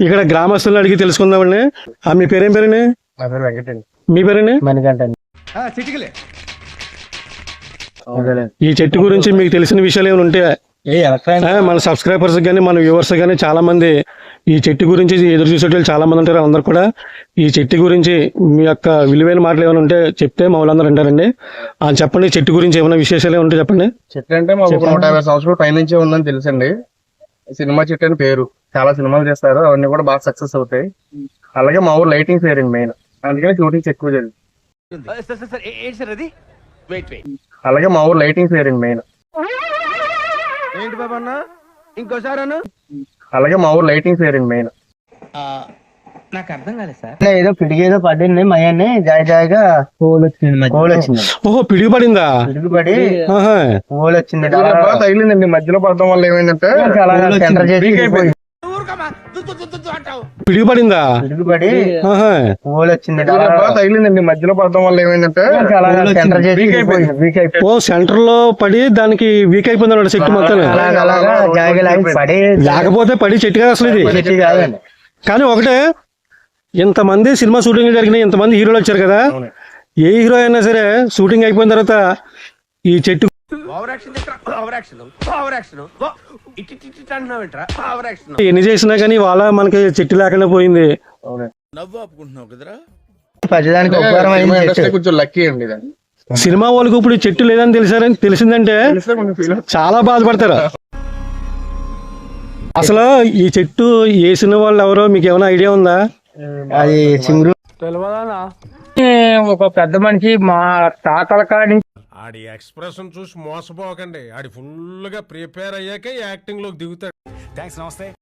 ఇక్కడ గ్రామస్తులను అడిగి తెలుసుకుందామండి. మీ పేరేం పేరండి? నా పేరు వెంకటండి. మీ పేరండి? మణికంఠ అండి. ఈ చెట్టు గురించి మీకు తెలిసిన విషయాలు ఏమైనా ఉంటే మన సబ్స్క్రైబర్స్ కానీ మన వ్యూవర్స్ కానీ చాలా మంది ఈ చెట్టు గురించి ఎదురు చూసేటోళ్ళు చాలా మంది ఉంటారు. అందరు కూడా ఈ చెట్టు గురించి మీ యొక్క విలువైన మాటలు ఏమైనా ఉంటే చెప్తే మా వాళ్ళందరూ అంటారండి. చెప్పండి, చెట్టు గురించి ఏమైనా విశేషాలు ఉంటే చెప్పండి. చెట్టు అంటే మాకు 150 సంవత్సరాలు పైనుంచే ఉందని తెలుసండి. సినిమా చెట్టు అని పేరు, చాలా సినిమాలు చేస్తారు, అవన్నీ కూడా బాగా సక్సెస్ అవుతాయి. అలాగే మా ఊరు లైటింగ్స్ వేరండి మెయిన్, అందుకని షూటింగ్స్ ఎక్కువ జరిగింది. అలాగే మా ఊరు లైటింగ్స్ వేరండి మెయిన్. ఏంటి బాబా అన్న ఇంకోసారి అన్న? అలాగే మా ఊరు లైటింగ్స్ వేరండి మెయిన్. నాకు అర్థం కాలేదు సార్. ఏదో పిడిగేదో పడింది మయాన్ని జాయిగా హోల్ వచ్చింది. ఓహో, పిడుగు పడిందా? పిడుగు పడి హోల్ వచ్చింది, తగిలిందండి. మధ్యలో పడడం వల్ల ఏమైందంటే పిడుగు పడిందా? పిడుగు పడి హోల్ వచ్చింది, తగిలిందండి. మధ్యలో పడడం వల్ల ఏమైందంటే ఓ సెంటర్ లో పడి దానికి వీక్ అయిపోయింది అన్నమాట చెట్టు మొత్తం. లేకపోతే పడి చెట్టు కాదు అసలు ఇది. కానీ ఒకటే, ఇంతమంది సినిమా షూటింగ్ జరిగినాయి, ఇంతమంది హీరోలు వచ్చారు కదా, ఏ హీరో అయినా సరే షూటింగ్ అయిపోయిన తర్వాత ఈ చెట్టు ఎన్ని చేసినా కానీ వాళ్ళ మనకి చెట్టు లేకుండా పోయింది. కొంచెం లక్కీ అండి. సినిమా వాళ్ళకి ఇప్పుడు ఈ చెట్టు లేదని తెలిసిందంటే చాలా బాధపడతారు. అసలు ఈ చెట్టు వేసిన వాళ్ళు ఎవరో మీకు ఏమైనా ఐడియా ఉందా? అది సింగరు తెలియదా? ఒక పెద్ద మనిషి మా తాతల కాడి ఆడి ఎక్స్ప్రెషన్ చూసి మోసపోకండి. ఆడి ఫుల్ గా ప్రిపేర్ అయ్యాకే యాక్టింగ్ లోకి దిగుతాడు. థాంక్స్, నమస్తే.